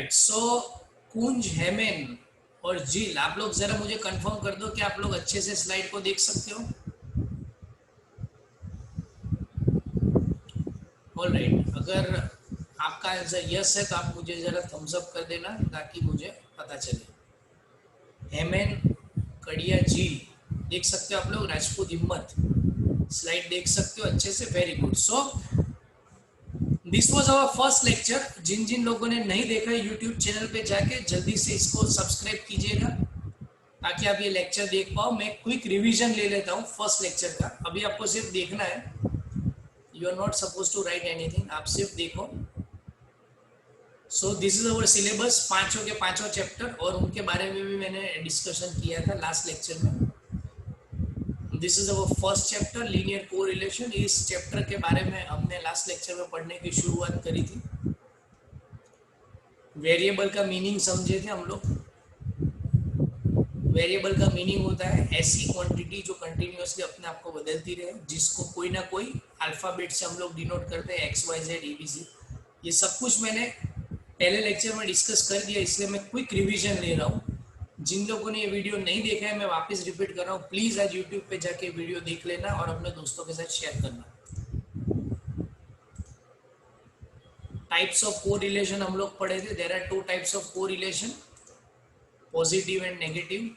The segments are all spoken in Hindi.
राइट सो कुंज, हेमेन और जील, आप लोग जरा मुझे कंफर्म कर दो कि आप लोग अच्छे से स्लाइड को देख सकते हो। ऑलराइट, अगर आपका आंसर यस है तो आप मुझे जरा थम्स अप कर देना ताकि मुझे पता चले। हेमेन, कड़िया, झील देख सकते हो आप लोग। राजपूत हिम्मत, स्लाइड देख सकते हो अच्छे से। Very good. So this was our first lecture. जिन जिन लोगों ने नहीं देखा है यूट्यूब चैनल पे जाके जल्दी से इसको सब्सक्राइब कीजिएगा ताकि आप ये लेक्चर देख पाओ। मैं क्विक रिवीजन ले लेता हूँ फर्स्ट लेक्चर का। अभी आपको सिर्फ देखना है, you are not suppose to write anything, आप सिर्फ देखो। So this is our syllabus, पांचों के पांचों चैप्टर, और उनके बारे में भी मैंने डिस्कशन किया था लास्ट लेक्चर में। This is our first chapter, linear correlation. इस चैप्टर के बारे में हमने लास्ट लेक्चर में पढ़ने की शुरुआत करी थी। वेरिएबल का मीनिंग समझे थे हम लोग। वेरिएबल का मीनिंग होता है ऐसी क्वांटिटी जो कंटिन्यूअसली अपने आप को बदलती रहे, जिसको कोई ना कोई अल्फाबेट से हम लोग डिनोट करते हैं, x y z a b c. ये सब कुछ मैंने पहले लेक्चर में डिस्कस कर दिया, इसलिए मैं क्विक रिवीजन ले रहा हूँ। जिन लोगों ने ये वीडियो नहीं देखा है, मैं वापस रिपीट कर रहा हूँ, प्लीज आज यूट्यूब पे जाके वीडियो देख लेना और अपने दोस्तों के साथ शेयर करना। टाइप्स ऑफ कोरिलेशन हम लोग पढ़े थे। There are two types of correlation, positive and negative.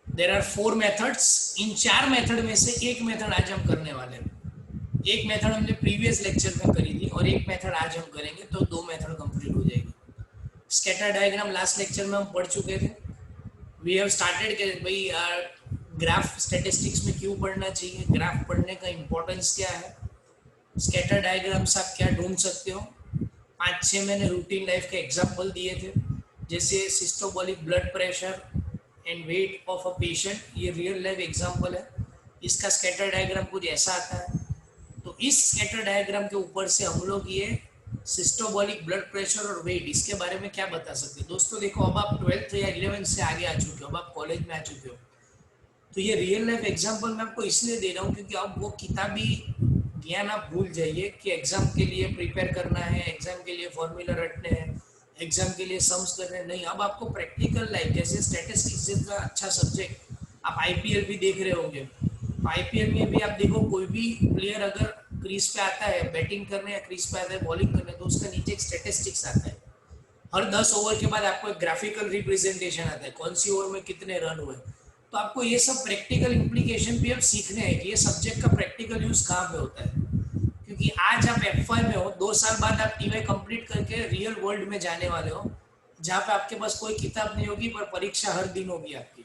There are four methods. इन चार मेथड में से एक मेथड आज हम करने वाले हैं। एक मेथड हमने प्रीवियस लेक्चर में करी थी और एक मेथड आज हम करेंगे, तो दो मेथड कंप्लीट हो जाएगी। स्कैटर डायग्राम लास्ट लेक्चर में हम पढ़ चुके थे। वी हैव स्टार्टेड के भाई ग्राफ स्टैटिस्टिक्स में क्यों पढ़ना चाहिए, ग्राफ पढ़ने का इंपॉर्टेंस क्या है, स्कैटर डायग्राम्स आप क्या ढूंढ सकते हो। 5-6 मैंने रूटीन लाइफ के एग्जाम्पल दिए थे, जैसे systolic blood pressure and weight of a patient, ये रियल लाइफ एग्जाम्पल है। इसका स्कैटर डायग्राम कुछ ऐसा आता है। तो इस स्कैटर डायग्राम के ऊपर से हम लोग ये सिस्टोबॉलिक ब्लड प्रेशर और वेट, इसके बारे में क्या बता सकते हैं। दोस्तों देखो, अब आप 12th या 11th से आगे आ चुके हो, अब आप कॉलेज में आ चुके हो, तो ये रियल लाइफ एग्जाम्पल मैं आपको इसलिए दे रहा हूँ क्योंकि अब वो किताबी ज्ञान आप भूल जाइए कि एग्जाम के लिए प्रिपेयर करना है, एग्जाम के लिए फॉर्मूला रटने हैं, एग्जाम के लिए सम्स करने हैं। नहीं, अब आपको प्रैक्टिकल लाइफ, जैसे स्टैटिस्टिक्स जितना अच्छा सब्जेक्ट, आप आईपीएल भी देख रहे होंगे, आईपीएल में भी आप देखो, कोई भी प्लेयर अगर क्रीज पे आता है बैटिंग करने या क्रीज पे आता है बॉलिंग करने, तो उसका नीचे एक स्टैटिस्टिक्स आता है। हर 10 ओवर के बाद आपको एक ग्राफिकल रिप्रेजेंटेशन आता है, कौन सी ओवर में कितने रन हुए। तो आपको ये सब प्रैक्टिकल इम्प्लीकेशन भी अब सीखने हैं कि ये सब्जेक्ट का प्रैक्टिकल यूज कहाँ पे होता है। क्योंकि आज आप F5 में हो, 2 साल बाद आप टीवाई कंप्लीट करके रियल वर्ल्ड में जाने वाले हो, जहाँ पे आपके पास कोई किताब नहीं होगी पर परीक्षा हर दिन होगी आपकी।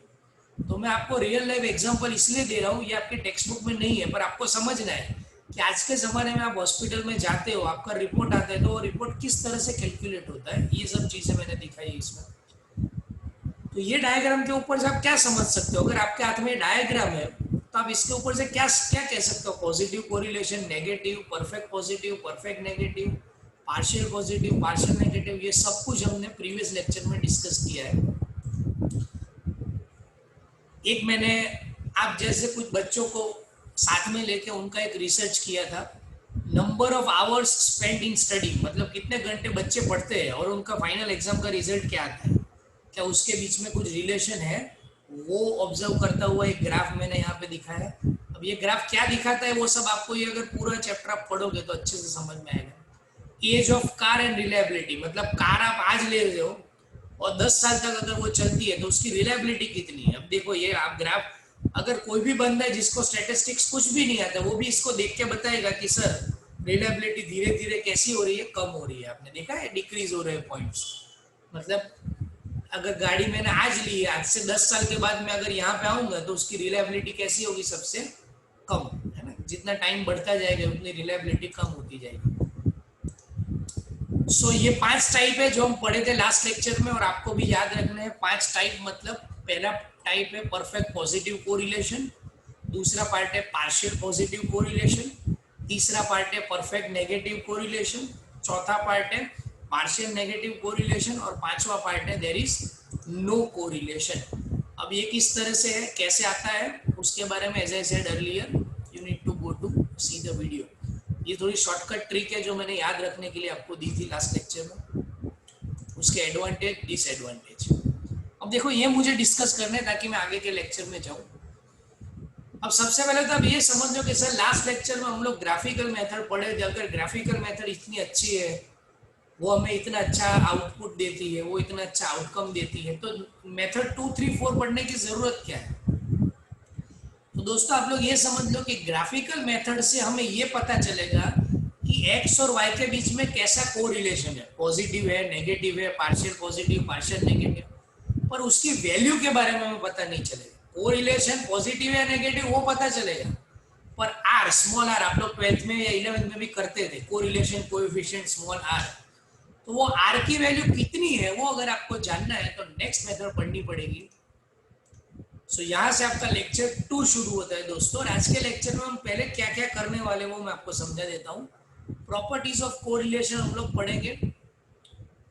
तो मैं आपको रियल लाइफ एग्जांपल इसलिए दे रहा हूँ, ये आपके टेक्स्ट बुक में नहीं है, पर आपको समझना है कि आज के ज़माने में आप हॉस्पिटल में जाते हो, आपका रिपोर्ट आता है, तो वो रिपोर्ट किस तरह से कैलकुलेट होता है, ये सब चीज़ें मैंने दिखाई है इसमें। तो ये डायग्राम के ऊपर से आप क्या समझ सकते हो, अगर आपके हाथ में डायग्राम है तो आप इसके ऊपर से क्या क्या कह सकते हो। Positive correlation, negative, perfect positive, perfect negative, partial positive, partial negative, ये सब कुछ हमने प्रीवियस लेक्चर में डिस्कस किया है। एक मैंने आप जैसे कुछ बच्चों को साथ में लेके उनका एक रिसर्च किया था, number of hours spend in study, मतलब कितने घंटे बच्चे पढ़ते हैं और उनका फाइनल एग्जाम का रिजल्ट क्या आता है, क्या उसके बीच में कुछ रिलेशन है, वो ऑब्जर्व करता हुआ एक ग्राफ मैंने यहाँ पे दिखाया है। अब ये ग्राफ क्या दिखाता है वो सब आपको, ये अगर पूरा चैप्टर आप पढ़ोगे तो अच्छे से समझ में आएगा। Age of car and reliability, मतलब कार आप आज ले रहे हो और 10 साल तक अगर वो चलती है तो उसकी रिलायबिलिटी कितनी है। अब देखो ये आप ग्राफ, अगर कोई भी बंदा है जिसको स्टैटिस्टिक्स कुछ भी नहीं आता, वो भी इसको देख के बताएगा कि सर रिलायबिलिटी धीरे धीरे कैसी हो रही है, कम हो रही है। आपने देखा है डिक्रीज हो रहे हैं पॉइंट्स। मतलब अगर गाड़ी मैंने आज ली है, आज से 10 साल के बाद मैं अगर यहाँ पे आऊंगा तो उसकी रिलायबिलिटी कैसी होगी, सबसे कम, है ना। जितना टाइम बढ़ता जाएगा उतनी रिलायबिलिटी कम होती जाएगी। सो ये 5 टाइप है जो हम पढ़े थे लास्ट लेक्चर में, और आपको भी याद रखना है 5 टाइप। मतलब पहला टाइप है परफेक्ट पॉजिटिव कोरिलेशन, दूसरा पार्ट है पार्शियल पॉजिटिव कोरिलेशन, तीसरा पार्ट है परफेक्ट नेगेटिव कोरिलेशन, चौथा पार्ट है पार्शियल नेगेटिव कोरिलेशन, और पांचवा पार्ट है देयर इज नो कोरिलेशन। अब ये किस तरह से है, कैसे आता है, उसके बारे में as I said earlier, you need to go to see the video. ये थोड़ी शॉर्टकट ट्रिक है जो मैंने याद रखने के लिए आपको दी थी लास्ट लेक्चर में, उसके एडवांटेज डिसएडवांटेज। अब देखो ये मुझे डिस्कस करने ताकि मैं आगे के लेक्चर में जाऊं। अब सबसे पहले तो आप ये समझ लो कि सर लास्ट लेक्चर में हम लोग ग्राफिकल मेथड पढ़े थे, अगर ग्राफिकल मेथड इतनी अच्छी है, वो हमें इतना अच्छा आउटपुट देती है, वो इतना अच्छा आउटकम देती है, तो मेथड 2, 3, 4 पढ़ने की जरूरत क्या है। तो दोस्तों आप लोग ये समझ लो कि ग्राफिकल मेथड से हमें ये पता चलेगा कि एक्स और वाई के बीच में कैसा कोरिलेशन है, पॉजिटिव है, नेगेटिव है, पार्शियल पॉजिटिव, पार्शियल नेगेटिव, पर उसकी वैल्यू के बारे में हमें पता नहीं चलेगा। कोरिलेशन पॉजिटिव या नेगेटिव वो पता चलेगा, पर आर, स्मॉल आर, आप लोग 12th में या 11th में भी करते थे, कोरिलेशन कोएफिशिएंट स्मॉल आर, तो वो आर की वैल्यू कितनी है वो अगर आपको जानना है तो नेक्स्ट मेथड पढ़नी पड़ेगी। सो यहाँ से आपका लेक्चर 2 शुरू होता है दोस्तों, और आज के लेक्चर में हम पहले क्या क्या करने वाले वो मैं आपको समझा देता हूँ। प्रॉपर्टीज ऑफ कोरिलेशन हम लोग पढ़ेंगे,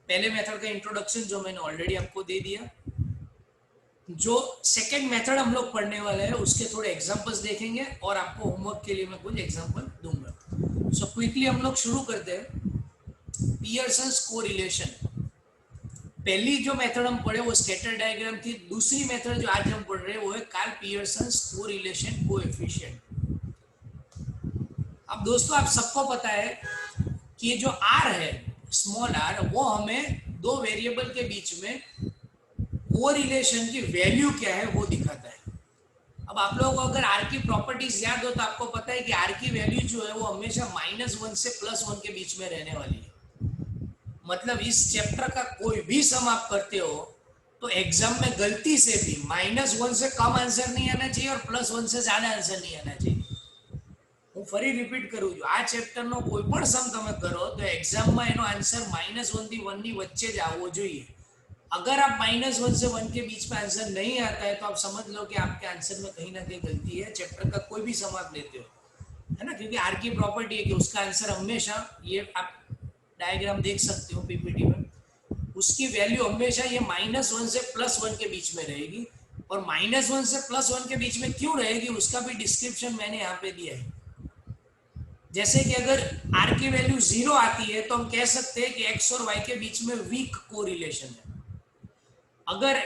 पहले मेथड का इंट्रोडक्शन जो मैंने ऑलरेडी आपको दे दिया। जो सेकंड मेथड हम लोग पढ़ने वाले हैं उसके थोड़े एग्जांपल्स देखेंगे और आपको होमवर्क के लिए मैं कुछ एग्जांपल दूंगा। सो क्विकली हम लोग शुरू करते हैं। पियर्सन्स कोरिलेशन, पहली जो मेथड हम पढ़े वो स्कैटर डायग्राम थी, दूसरी मेथड जो आज हम पढ़ रहे हैं वो है कार्ल पियर्सन्स कोरिलेशन कोएफिशिएंट। अब दोस्तों आप सबको पता है कि ये जो आर है, स्मॉल आर, वो हमें दो वेरिएबल के बीच में कोरिलेशन की वैल्यू क्या है वो दिखाता है। अब आप लोगों को अगर आर की प्रॉपर्टीज याद हो तो आपको पता है कि आर की वैल्यू जो है वो हमेशा -1 से +1 के बीच में रहने वाली है। मतलब इस चैप्टर का कोई भी सम आप करते हो तो एग्जाम में गलती से भी -1 से कम आंसर नहीं आना चाहिए और +1 से ज्यादा आंसर नहीं आना चाहिए। હું ફરી રિપીટ કરું છું, આ ચેપ્ટરનો કોઈ પણ સમ તમે કરો તો એક્ઝામમાં એનો આન્સર -1 થી 1 ની વચ્ચે જ આવવો જોઈએ। अगर आप -1 से 1 के बीच में आंसर नहीं आता है तो आप समझ लो कि आपके आंसर में कहीं ना कहीं गलती है। चैप्टर का कोई भी सम आप लेते हो, है ना, क्योंकि आर की प्रॉपर्टी है कि उसका आंसर हमेशा, ये आप डायग्राम देख सकते हो पीपीटी में, उसकी वैल्यू हमेशा ये -1 से +1 के बीच में रहेगी। और -1 से +1 के बीच में क्यों रहेगी उसका भी डिस्क्रिप्शन मैंने यहाँ पे दिया है। जैसे कि अगर आर की वैल्यू 0 आती है तो हम कह सकते हैं कि एक्स और वाई के बीच में वीक कोरिलेशन है। अगर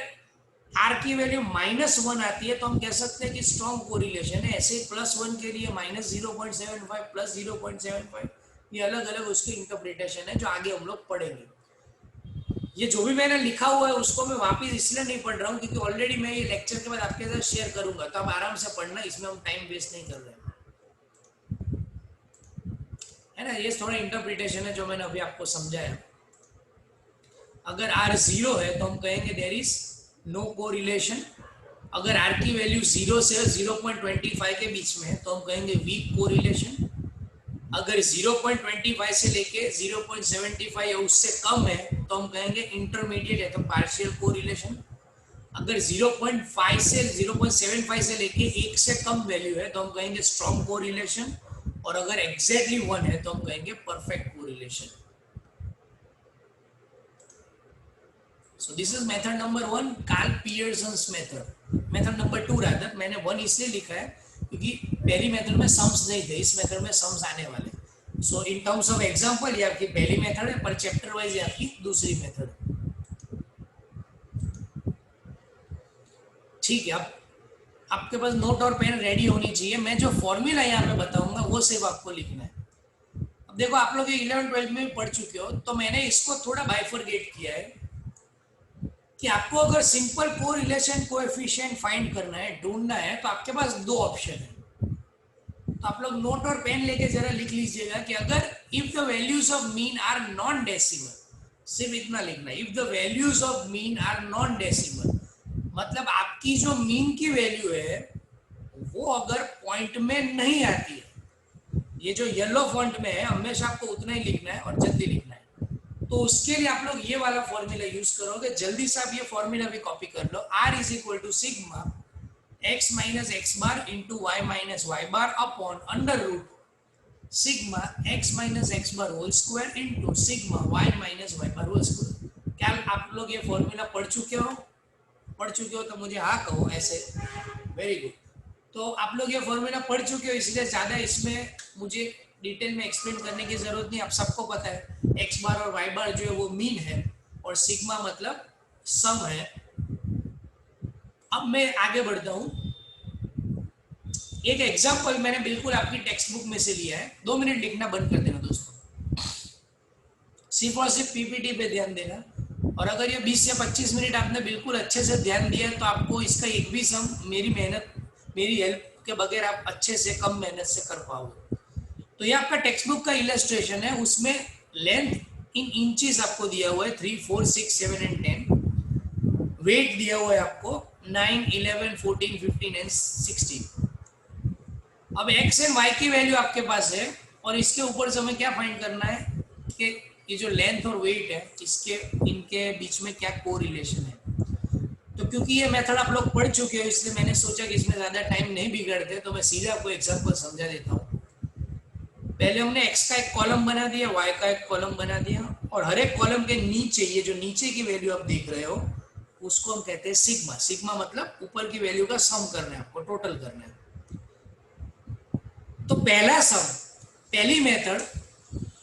आर की वैल्यू -1 आती है तो हम कह सकते हैं कि स्ट्रॉन्ग कोरिलेशन है। ऐसे +1 के लिए -0.75 +0.75, ये अलग अलग उसकी इंटरप्रिटेशन है जो आगे हम लोग पढ़ेंगे। ये जो भी मैंने लिखा हुआ है उसको मैं वापस इसलिए नहीं पढ़ रहा हूँ क्योंकि ऑलरेडी मैं ये लेक्चर के बाद आपके साथ शेयर करूंगा, तो आप आराम से पढ़ना, इसमें हम टाइम वेस्ट नहीं कर रहे हैं, है ना। ये थोड़ा इंटरप्रिटेशन है जो मैंने अभी आपको समझाया। अगर आर 0 है तो हम कहेंगे देयर इज नो कोरिलेशन। अगर आर की वैल्यू 0 से 0.25 के बीच में है तो हम कहेंगे वीक कोरिलेशन। अगर 0.25 से लेके 0.75 या उससे कम है तो हम कहेंगे इंटरमीडिएट है, तो पार्शियल कोरिलेशन। अगर 0.5 से 0.75 से लेके 1 से कम वैल्यू है तो हम कहेंगे स्ट्रॉन्ग कोरिलेशन। और अगर एग्जैक्टली 1 है तो हम कहेंगे perfect correlation. So this is method number 1, Karl Pearson's method. Method number 2 rather, मैंने 1 इसलिए लिखा है क्योंकि पहली मेथड में सम्स नहीं थे, इस मेथड में सम्स आने वाले। सो इन टर्म्स ऑफ एग्जांपल ये आपकी पहली मेथड है, पर चैप्टर वाइज ये आपकी दूसरी मेथड। ठीक है, अब आपके पास नोट और पेन रेडी होनी चाहिए। मैं जो फॉर्मूला यहाँ पे बताऊंगा वो सिर्फ आपको लिखना है। अब देखो आप लोग 11th-12th में भी पढ़ चुके हो, तो मैंने इसको थोड़ा बाइफरगेट किया है कि आपको अगर सिंपल कोरिलेशन कोएफिशिएंट फाइंड करना है, ढूंढना है, तो आपके पास दो ऑप्शन है। तो आप लोग नोट और पेन लेके जरा लिख लीजिएगा कि अगर if the values of mean are non decimal, सिर्फ इतना लिखना है, if the values of mean are non decimal, मतलब आपकी जो मीन की वैल्यू है वो अगर पॉइंट में नहीं आती है, ये जो येलो फॉन्ट में है हमेशा आपको उतना ही लिखना है और जल्दी लिखना है, तो उसके लिए आप लोग ये वाला फॉर्मूला यूज करोगे। जल्दी से आप ये फॉर्मूला भी कॉपी कर लो, R is equal to sigma x minus x bar into y minus y bar upon under root sigma x minus x bar whole square into sigma y minus y bar whole square. क्या आप लोग ये फॉर्मूला पढ़ चुके हो? पढ़ चुके हो तो मुझे हाँ कहो ऐसे, वेरी गुड। तो आप लोग ये फॉर्मूला पढ़ चुके हो, इसलिए ज़्यादा इसमें मुझे डिटेल में एक्सप्लेन करने की जरूरत नहीं, आप सबको पता है एक्स बार और वाई बार जो है वो मीन है और सिग्मा मतलब सम है। अब मैं आगे बढ़ता हूं, एक एग्जांपल मैंने बिल्कुल आपकी टेक्स्ट बुक में से लिया है, 2 मिनट लिखना बंद कर देना दोस्तों, सिर्फ और सिर्फ पीपीटी पे ध्यान देना। और अगर ये 20 से 25 मिनट आपने बिल्कुल अच्छे से ध्यान दिया तो आपको इसका एक भी सम मेरी हेल्प के बगैर आप अच्छे से कम मेहनत से कर पाओगे। तो ये आपका टेक्स्ट बुक का इलस्ट्रेशन है, उसमें लेंथ इन इंचेस आपको दिया हुआ है 3, 4, 6, 7 एंड 10। वेट दिया हुआ है आपको 9, 11, 14, 15 एंड 16। अब एक्स एंड वाई की वैल्यू आपके पास है और इसके ऊपर से हमें क्या फाइंड करना है कि ये जो लेंथ और वेट है इसके इनके बीच में क्या कोरिलेशन है। तो क्योंकि ये मेथड आप लोग पढ़ चुके हो इसलिए मैंने सोचा कि इसमें ज्यादा टाइम नहीं बिगड़ते, तो मैं सीधा आपको एग्जांपल समझा देता हूँ। पहले हमने x का एक कॉलम बना दिया, y का एक कॉलम बना दिया और हर एक कॉलम के नीचे ये जो नीचे की वैल्यू आप देख रहे हो उसको हम कहते हैं सिग्मा। सिग्मा मतलब ऊपर की वैल्यू का सम करना है, आपको टोटल करना है। तो पहला सम, पहली मेथड,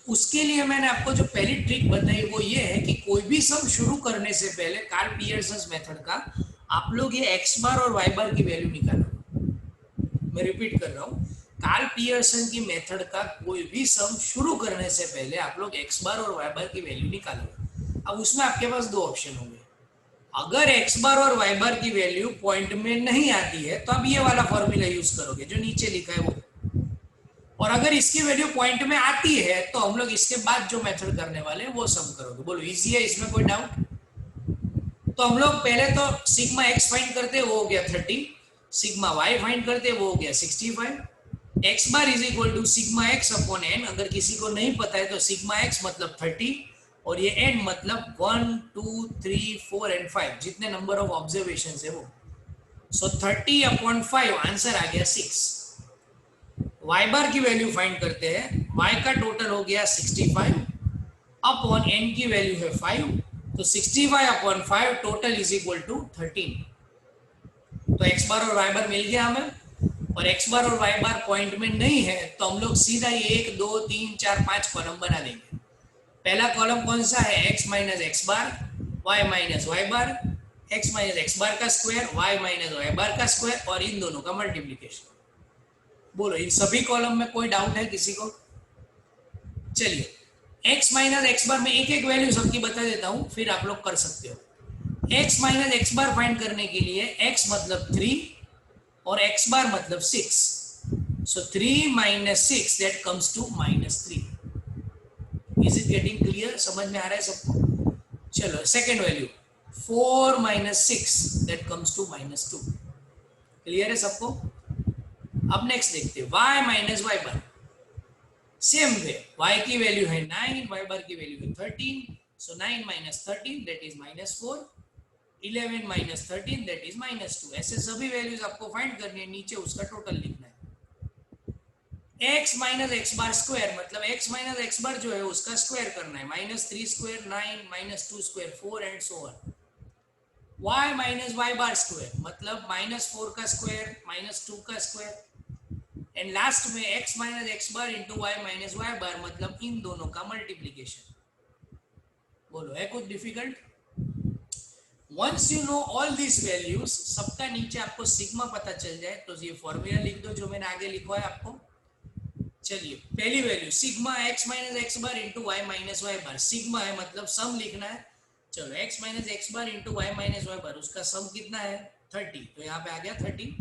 उसके लिए मैंने आपको जो पहली ट्रिक बताई वो ये है कि कोई भी सम शुरू करने से पहले कार्ल पियर्सन मेथड का आप लोग ये एक्स बार और वाई बार की वैल्यू निकालो। मैं रिपीट कर रहा हूँ, कार्ल पियर्सन की मेथड का कोई भी सम शुरू करने से पहले आप लोग एक्स बार और वाई बार की वैल्यू निकालो। अब उसमें आपके पास दो ऑप्शन होंगे, अगर एक्स बार और वाई बार की वैल्यू पॉइंट में नहीं आती है तो आप ये वाला फॉर्मूला यूज करोगे जो नीचे लिखा है वो, और अगर इसकी वैल्यू पॉइंट में आती है तो हम लोग इसके बाद जो मेथड करने वाले हैं वो सम करोगे। बोलो इजी है, इसमें कोई डाउट? तो हम लोग पहले तो सिग्मा एक्स फाइंड करते वो हो गया 30, सिग्मा वाई फाइंड करते वो हो गया 65। X bar is equal to sigma x upon n, अगर किसी को नहीं पता है तो सिग्मा एक्स मतलब 30 और ये एन मतलब 1, 2, 3, 4 एंड 5, जितने नंबर ऑफ ऑब्जर्वेशन है वो। सो 30 अपॉन 5 आंसर आ गया 6। y बार की वैल्यू फाइंड करते हैं, y का टोटल हो गया 65 अपॉन n की वैल्यू है 5, तो 65 upon 5 total is equal to 13। तो x बार और y बार मिल गया हमें, और x बार और y बार पॉइंट में नहीं है तो हम लोग सीधा ये 1, 2, 3, 4, 5 कॉलम बना देंगे। पहला कॉलम कौन सा है, x माइनस एक्स बार, y माइनस वाई बार, x माइनस एक्स बार का स्क्वायर, y माइनस वाई बार का स्क्वायर और इन दोनों का मल्टीप्लीकेशन। बोलो इन सभी कॉलम में कोई डाउट है किसी को? चलिए x माइनस एक्स बार में एक एक वैल्यू सबकी बता देता हूं फिर आप लोग कर सकते हो। x minus x bar find करने के लिए x मतलब 3 और x बार मतलब 6, so 3 minus 6 that comes to -3। Is it getting clear? समझ में आ रहा है सबको? चलो second value 4 minus 6 that comes to -2। Clear है सबको? अब नेक्स्ट देखते हैं y minus y bar. Same way y की वैल्यू है 9, y बार की वैल्यू है 13, so 9 minus 13 that is -4, 11 minus 13 that is -2। ऐसे सभी वैल्यूज आपको फाइंड करनी है, नीचे उसका टोटल लिखना है। x minus x bar square मतलब x माइनस एक्स बार जो है उसका स्क्वायर करना है, -3 स्क्वायर 9, -2 स्क्वायर 4 एंड सो ऑन। y minus y bar square मतलब -4 का स्क्वायर, -2 का स्क्वायर, एंड लास्ट में x minus x bar into y minus y bar मतलब इन दोनों का मल्टीप्लीकेशन। बोलो है कुछ difficult? Once you know all this values, सबका नीचे आपको सिग्मा पता चल जाए तो ये फॉर्मूला लिख दो जो मैंने आगे लिखवा है आपको। चलिए पहली value sigma x minus x bar into y minus y bar, sigma है मतलब सम लिखना है। चलो x minus x bar into y minus y bar, उसका सम कितना है 30, तो यहाँ पे आ गया 30।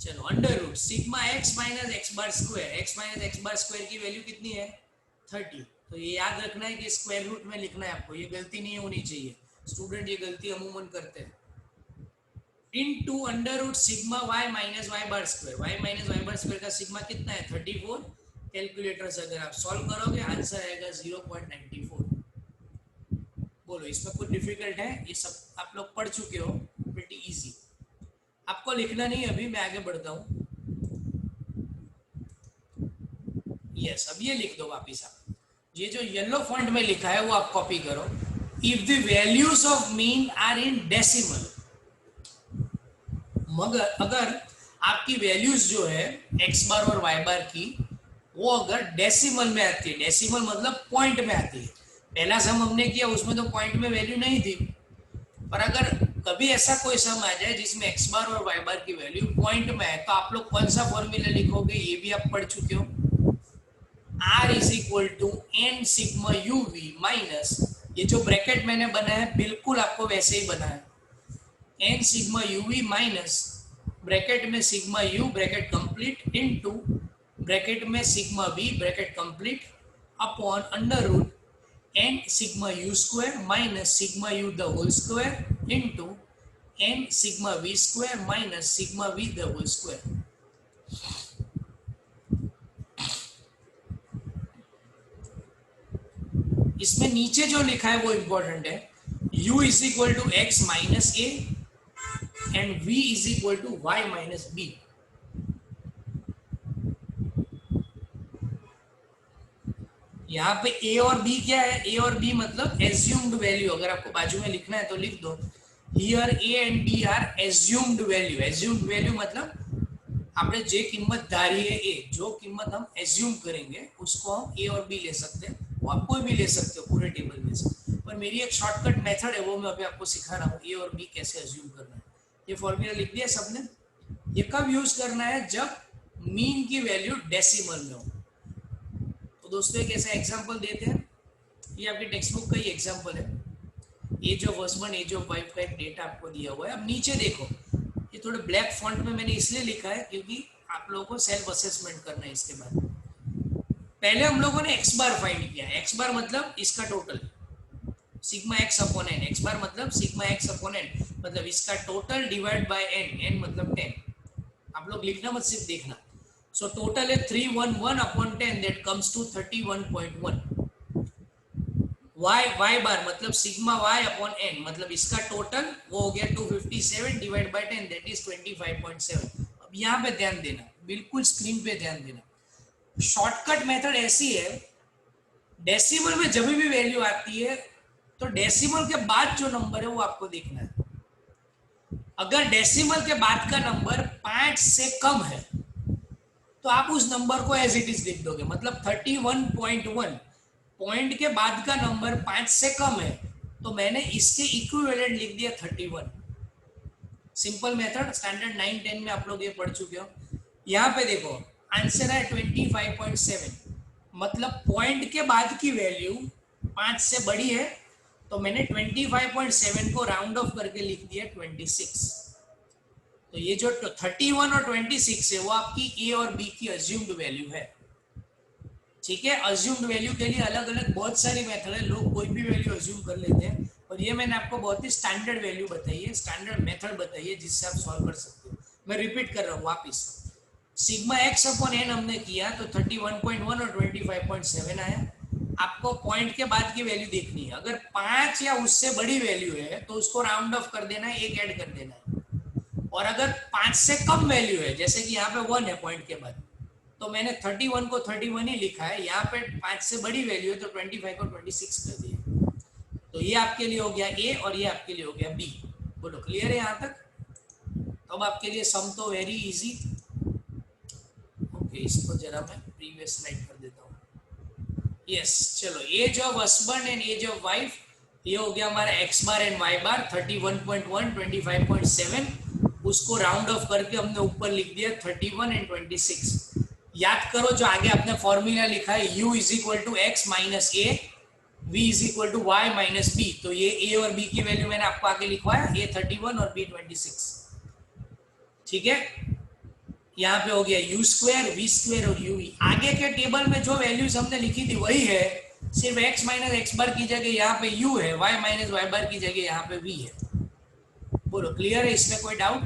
चलो under root sigma x minus x bar square, x minus x bar square की वैल्यू कितनी है 30, तो ये याद रखना है कि स्क्वायर रूट में लिखना है आपको, ये गलती नहीं होनी चाहिए, स्टूडेंट ये गलती अमूमन करते हैं। Into under root sigma y minus y bar square, y minus y bar square का सिग्मा कितना है 34, कैलकुलेटर से अगर आप सॉल्व करोगे आंसर आएगा 0.94। बोलो इसमें कुछ डिफिकल्ट है? ये सब आप लोग पढ़ चुके हो, प्रीटी इजी, आपको लिखना नहीं, अभी मैं आगे बढ़ता हूं। यस अब ये लिख दो वापिस आप, ये जो येलो फॉन्ट में लिखा है वो आप कॉपी करो। If the values of mean are in decimal, मगर अगर आपकी वैल्यूज जो है एक्स बार और वाई बार की वो अगर डेसिमल में आती है, डेसिमल मतलब पॉइंट में आती है, पहला सम हमने किया उसमें तो पॉइंट में वैल्यू नहीं थी, पर अगर कभी ऐसा कोई सम आ जाए जिसमें एक्स बार और वाई बार की वैल्यू पॉइंट में है, तो आप लोग कौन सा फॉर्मूला लिखोगे ये भी आप पढ़ चुके हो, R is equal to n sigma u v minus, ये जो ब्रैकेट मैंने बनाया है बिल्कुल आपको वैसे ही बनाया है, n sigma u v minus bracket में sigma u bracket complete into bracket में sigma v bracket complete upon under root n sigma u square minus sigma u the whole square into n sigma v square minus sigma v the whole square. इसमें नीचे जो लिखा है वो इंपॉर्टेंट है, u is equal to x minus a and v is equal to y minus b. यहाँ पे a और b क्या है, a और b मतलब एज्यूम्ड वैल्यू, अगर आपको बाजू में लिखना है तो लिख दो, here a and b are assumed value. Assumed value मतलब आपने जे किम्मत धारी है ए, जो किम्मत हम एज्यूम करेंगे उसको हम ए और बी ले सकते हैं, वो आप कोई भी ले सकते हो पूरे टेबल में से, पर मेरी एक शॉर्टकट मेथड है वो मैं अभी आपको सिखा रहा हूँ ए और बी कैसे एज्यूम करना है। ये फॉर्मूला लिख दिया सबने, ये कब यूज करना है, जब मीन की वैल्यू डेसिमल में हो। तो दोस्तों एक ऐसा एग्जाम्पल देते हैं, ये आपके टेक्स्ट बुक का ही एग्जाम्पल है, age of husband age of wife का एक डेटा आपको दिया हुआ है। अब नीचे देखो, ये थोड़े ब्लैक फॉन्ट में मैंने इसलिए लिखा है क्योंकि आप लोगों को सेल्फ असेसमेंट करना है। इसके बाद पहले हम लोगों ने एक्स बार फाइंड किया, एक्स बार मतलब इसका total sigma x upon n, x bar मतलब सिग्मा एक्स अपॉन एन मतलब इसका total divide by n, n मतलब 10, आप लोग लिखना मत सिर्फ देखना। सो टोटल है 311 upon 10 that comes to 31.1। y bar मतलब सिग्मा y अपॉन n मतलब इसका टोटल वो हो गया 257 डिवाइड बाय 10 दैट इज 25.7। अब यहाँ पे ध्यान देना, बिल्कुल स्क्रीन पे ध्यान देना, शॉर्टकट मेथड ऐसी है, डेसिमल में जब भी वैल्यू आती है तो डेसिमल के बाद जो नंबर है वो आपको देखना है। अगर डेसिमल के बाद का नंबर 5 से कम है तो आप उस नंबर को एज इट इज लिख दोगे, मतलब 31.1 पॉइंट के बाद का नंबर 5 से कम है तो मैंने इसके इक्विवेलेंट लिख दिया 31। सिंपल मेथड, स्टैंडर्ड 9-10 में आप लोग ये पढ़ चुके हो। यहाँ पे देखो आंसर है 25.7, मतलब पॉइंट के बाद की वैल्यू 5 से बड़ी है तो मैंने 25.7 को राउंड ऑफ करके लिख दिया 26। तो ये जो 31 और 26 है वो आपकी ए और बी की अज्यूम्ड वैल्यू है। ठीक है, अज्यूम्ड वैल्यू के लिए अलग अलग बहुत सारी मेथड है, लोग कोई भी वैल्यू अज्यूम कर लेते हैं, और ये मैंने आपको बहुत ही स्टैंडर्ड वैल्यू बताई है, स्टैंडर्ड मेथड बताई है जिससे आप सॉल्व कर सकते हो। मैं रिपीट कर रहा हूँ वापिस, सिग्मा एक्स अपॉन एन हमने किया तो 31.1 और 25.7 आया। आपको पॉइंट के बाद की वैल्यू देखनी है, अगर 5 या उससे बड़ी वैल्यू है तो उसको राउंड ऑफ कर देना है, एक ऐड कर देना है, और अगर 5 से कम वैल्यू है जैसे कि यहाँ पे 1 है पॉइंट के बाद तो मैंने 31 को 31 ही लिखा है, यहाँ पे 5 से बड़ी वैल्यू है तो 25 को 26 कर दिया। तो ये आपके लिए हो गया ए और ये आपके लिए हो गया बी। बोलो क्लियर है यहाँ तक? तो अब आपके लिए सम तो वेरी इजी। ओके, इसको जरा मैं प्रीवियस स्लाइड कर देता हूँ। यस, चलो age of husband and age of wife, ये हो गया हमारा x bar and y bar 31.1 25.7, उसको राउंड ऑफ करके हमने ऊपर लिख दिया 31 एंड 26। याद करो जो आगे आपने फॉर्मूला लिखा है u is equal to x minus a, v is equal to y minus b, तो ये a और b की वैल्यू मैंने आपको आगे लिखवाया, a 31 और b 26। ठीक है, यहाँ पे हो गया u स्क्वायर v स्क्वायर और u। आगे के टेबल में जो वैल्यूज हमने लिखी थी वही है, सिर्फ x माइनस एक्स बार की जगह यहाँ पे u है, y माइनस वाई बार की जगह यहाँ पे v है। बोलो क्लियर है, इसमें कोई डाउट?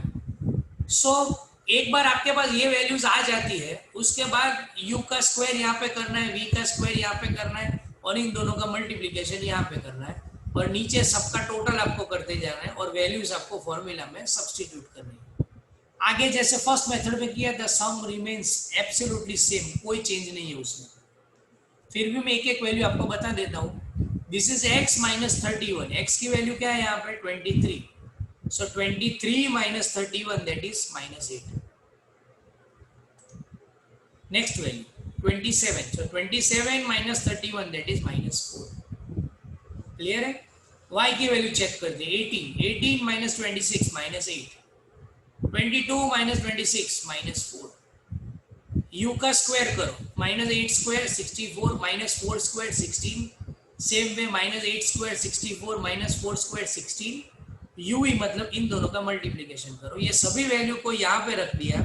एक बार आपके पास ये वैल्यूज आ जाती है, उसके बाद u का स्क्वायर यहाँ पे करना है, v का स्क्वायर यहाँ पे करना है, और इन दोनों का मल्टीप्लिकेशन यहाँ पे करना है, और नीचे सबका टोटल आपको करते जाना है, और वैल्यूज आपको फॉर्मूला में सब्स्टिट्यूट करनी है। आगे जैसे फर्स्ट मेथड में किया the sum remains absolutely same, कोई चेंज नहीं है उसमें। फिर भी मैं एक एक वैल्यू आपको बता देता हूँ। This is x minus 31, x की वैल्यू क्या है यहाँ पे 23, so 23 minus 31 that is minus 8. Next value 27, so 27 minus 31, that is -4. Clear है? y की वैल्यू चेक कर दी, 18 minus 26 -8, 22 minus 26 -4. u का स्क्वायर करो, -8 square 64, -4 square 16, same way -8 square 64, -4 square 16, u ही मतलब इन दोनों का मल्टीप्लीकेशन करो। ये सभी वैल्यू को यहाँ पे रख दिया।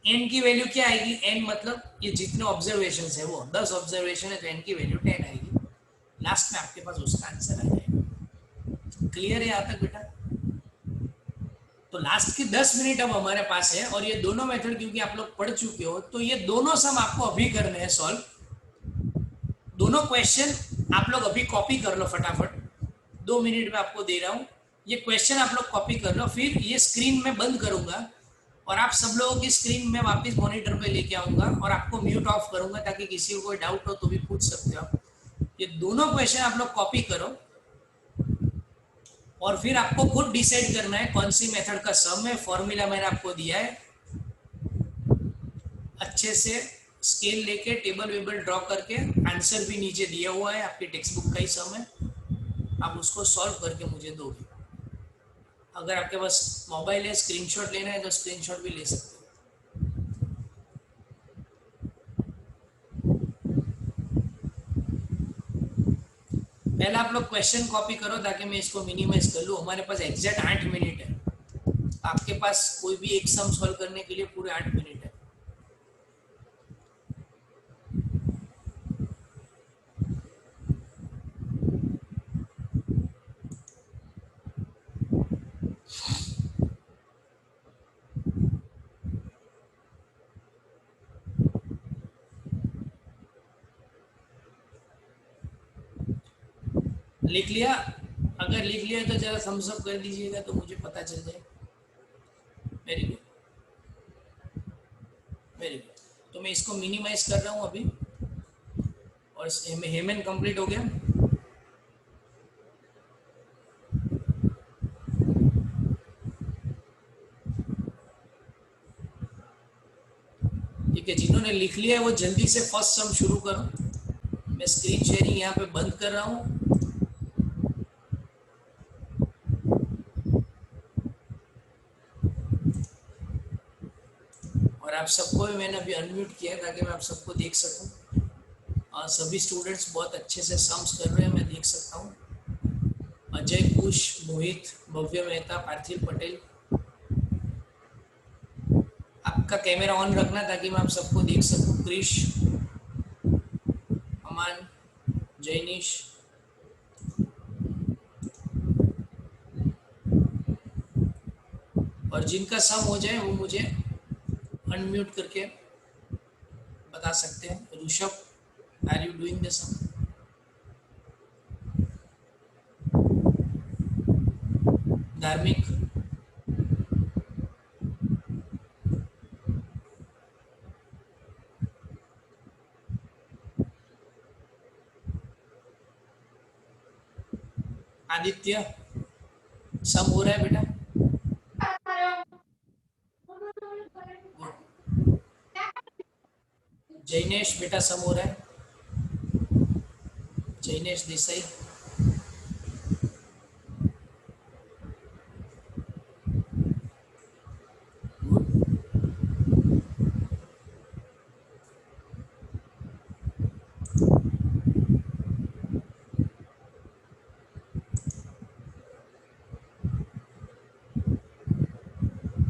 n की वैल्यू क्या आएगी? n मतलब ये जितने ऑब्जर्वेशन है वो 10 ऑब्जर्वेशन है, तो n की वैल्यू 10 आएगी। लास्ट में आपके पास उसका आंसर आ जाएगा। क्लियर है यहाँ तक बेटा? तो लास्ट के 10 मिनट अब हमारे पास है, और ये दोनों मेथड क्योंकि आप लोग पढ़ चुके हो, तो ये दोनों सम आपको अभी करने हैं सॉल्व। दोनों क्वेश्चन आप लोग अभी कॉपी कर लो फटाफट, 2 मिनट में आपको दे रहा हूँ। ये क्वेश्चन आप लोग कॉपी कर लो, फिर ये स्क्रीन में बंद करूंगा और आप सब लोगों की स्क्रीन में वापस मॉनिटर पे लेके आऊंगा और आपको म्यूट ऑफ करूंगा, ताकि किसी को कोई डाउट हो तो भी पूछ सकते हो। ये दोनों क्वेश्चन आप लोग कॉपी करो और फिर आपको खुद डिसाइड करना है कौन सी मेथड का सम है। फॉर्मूला मैंने आपको दिया है, अच्छे से स्केल लेके टेबल वेबल ड्रॉ करके, आंसर भी नीचे दिया हुआ है, आपकी टेक्स्ट बुक का ही सम है। आप उसको सॉल्व करके मुझे दोगे। अगर आपके पास मोबाइल है, स्क्रीनशॉट लेना है तो स्क्रीनशॉट भी ले सकते हो। पहले आप लोग क्वेश्चन कॉपी करो ताकि मैं इसको मिनिमाइज कर लूँ। हमारे पास एग्जैक्ट 8 मिनट है, आपके पास कोई भी एक सम सॉल्व करने के लिए पूरे 8 मिनट है। लिख लिया? अगर लिख लिया तो जरा थम्स अप कर दीजिएगा तो मुझे पता चल जाए। Very good, very good. तो मैं इसको मिनिमाइज कर रहा हूँ अभी, और हेमन कंप्लीट हो गया। ठीक है, जिन्होंने लिख लिया है वो जल्दी से फर्स्ट सम शुरू करो। मैं स्क्रीन शेयरिंग यहाँ पे बंद कर रहा हूँ। और आप सबको भी मैंने अभी अनम्यूट किया है ताकि मैं आप सबको देख सकूं। और सभी स्टूडेंट्स बहुत अच्छे से सम्स कर रहे हैं, मैं देख सकता हूँ। अजय, कुश, मोहित, भव्य मेहता, पार्थिव पटेल। आपका कैमरा ऑन रखना ताकि मैं आप सबको देख सकूं। क्रिश, अमान, जैनिश, और जिनका सम हो जाए वो मुझे अनम्यूट करके बता सकते हैं। Rishabh, are you doing the sum? Dharmik, Aditya, सम हो रहा है बेटा? जैनेश बेटा, सम हो रहा है? जैनेश देसाई,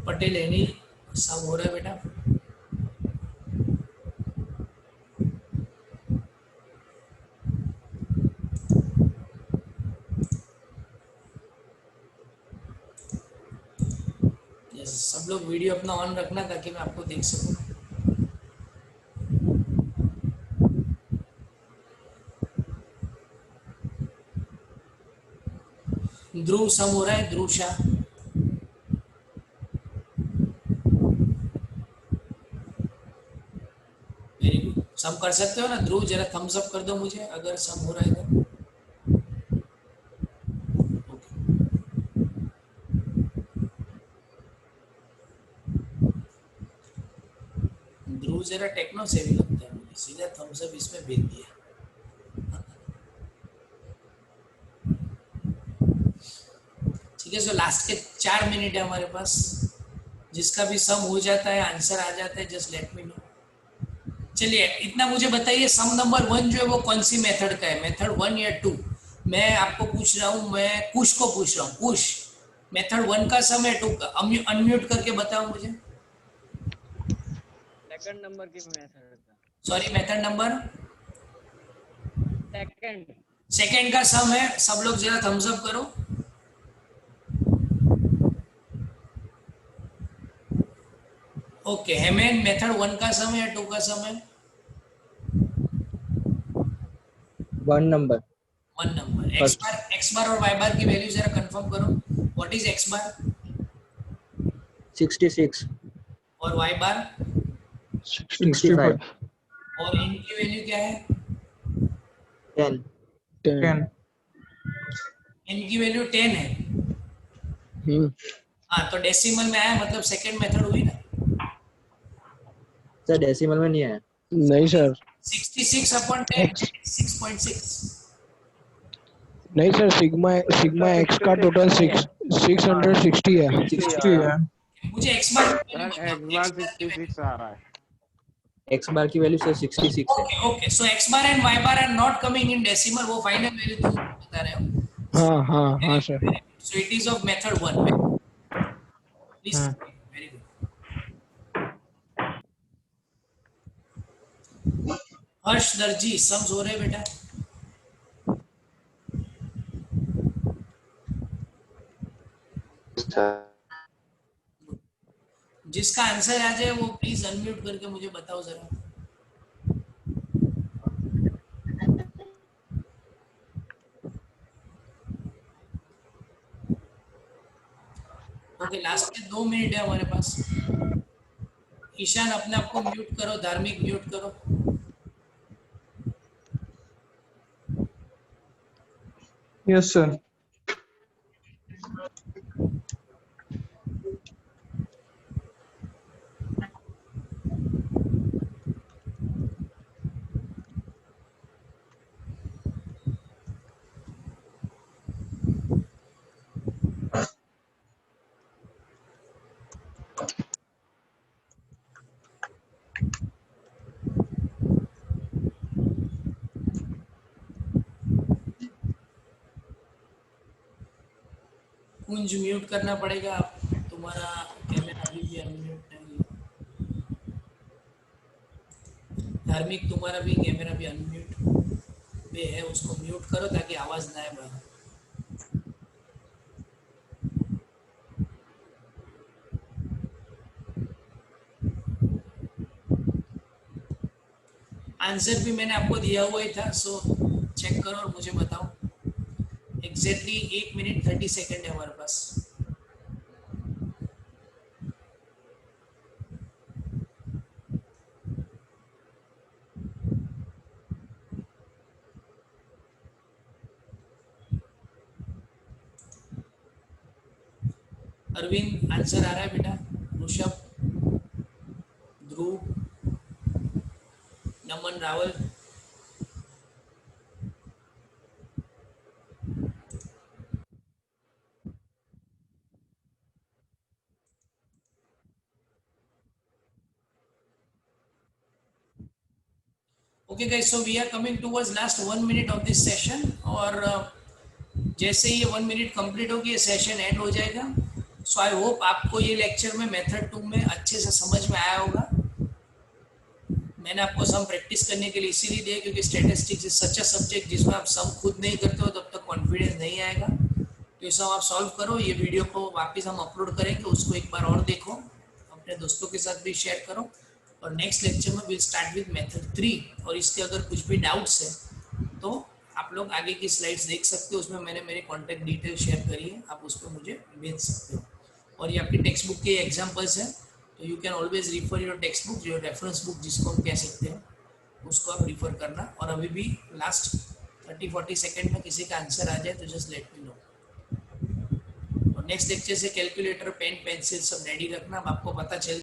पटेल है नहीं, सम हो रहा है बेटा? सब लोग वीडियो अपना ऑन रखना ताकि मैं आपको देख सकूं। ध्रुव, सम हो रहा है? ध्रुव शाह, वेरी गुड। सम कर सकते हो ना ध्रुव? जरा थम्स अप कर दो मुझे अगर सम हो रहा है तो। ध्रुव जरा टेक्नो से भी लगता सीधा थम्स अप इसमें भेज दिया। ठीक है, सो लास्ट के 4 मिनट है हमारे पास। जिसका भी सम हो जाता है, आंसर आ जाता है, जस्ट लेट मी नो। चलिए इतना मुझे बताइए, सम नंबर 1 जो है वो कौन सी मेथड का है, मेथड 1 या 2? मैं आपको पूछ रहा हूँ, मैं कुश को पूछ रहा हूँ। कुश, मेथड 1 का सम है 2 का? अनम्यूट करके बताओ मुझे। सेकंड नंबर की मेथड का। Sorry, method number second. Second का सम है। सब लोग जरा थम्स अप करो। ओके, हेमेन मेथड 1 का सम है या 2 का सम है? 1 नंबर। 1 नंबर। एक्स बार और वाई बार की वैल्यू जरा कंफर्म करो। व्हाट इज एक्स बार 66 और वाई बार 65 और एन की वैल्यू क्या है? 10 एन की वैल्यू 10 है। हाँ, तो डेसिमल में आया, मतलब सेकंड मेथड हुई ना। सर डेसिमल में नहीं आया। नहीं सर, 66 अपॉन 10 6.6। नहीं सर, सिग्मा एक्स का टोटल 660 है। 60 है। मुझे एक्स बार की सर वैल्यू एक्स बार 66 आ रहा है। एक्स बार की वैल्यू सर 66 है। Okay okay, so x bar and y bar are not coming in decimal, वो फाइनल वैल्यू तुम बता रहे हो। हाँ हाँ हाँ sir. So it is of method 1। Please, very good. Harsh Darji, sums हो रहे बेटा? जिसका आंसर आ जाए वो प्लीज अनम्यूट करके मुझे बताओ जरा। ओके, लास्ट के 2 मिनट है हमारे पास। ईशान अपने आप को म्यूट करो, धार्मिक म्यूट करो। Yes sir. कुंज म्यूट करना पड़ेगा, तुम्हारा कैमरा अभी भी अनम्यूट नहीं है। धार्मिक, तुम्हारा भी कैमरा भी अनम्यूट पे है, उसको म्यूट करो ताकि आवाज ना आए बाहर। आंसर भी मैंने आपको दिया हुआ ही था, सो चेक करो और मुझे बताओ। एग्जैक्टली 1 मिनट 30 सेकेंड है हमारे पास। अरविंद, आंसर आ रहा है बेटा? Rishabh, Dhruv, Naman, Rawal. Okay guys, so we are coming towards last 1 minute of this session, और जैसे ही ये 1 मिनट कंप्लीट होगी ये सेशन एंड हो जाएगा। सो आई होप आपको ये लेक्चर में मेथड 2 में अच्छे से समझ में आया होगा। मैंने आपको सम प्रैक्टिस करने के लिए इसीलिए दिया क्योंकि statistics is such a subject जिसमें आप सम खुद नहीं करते हो तब तक कॉन्फिडेंस नहीं आएगा। तो ये सब आप सॉल्व करो। ये वीडियो को वापस हम अपलोड करेंगे, उसको एक बार और देखो, अपने दोस्तों के साथ भी शेयर करो। और नेक्स्ट लेक्चर में विल स्टार्ट विद मेथड 3, और इसके अगर कुछ भी डाउट्स है तो आप लोग आगे की स्लाइड्स देख सकते हो, उसमें मैंने मेरे कॉन्टैक्ट डिटेल शेयर करी है, आप उस पर मुझे भेज सकते हो। और ये आपकी टेक्स्ट बुक के एग्जाम्पल्स हैं, तो you can always refer your text book, your reference book जिसको हम कह सकते हैं, उसको आप रिफर करना। और अभी भी लास्ट 30-40 सेकेंड में किसी का आंसर आ जाए तो जस्ट लेट मी नो। और नेक्स्ट लेक्चर से कैलकुलेटर, पेन, पेंसिल सब रेडी रखना, आपको पता चल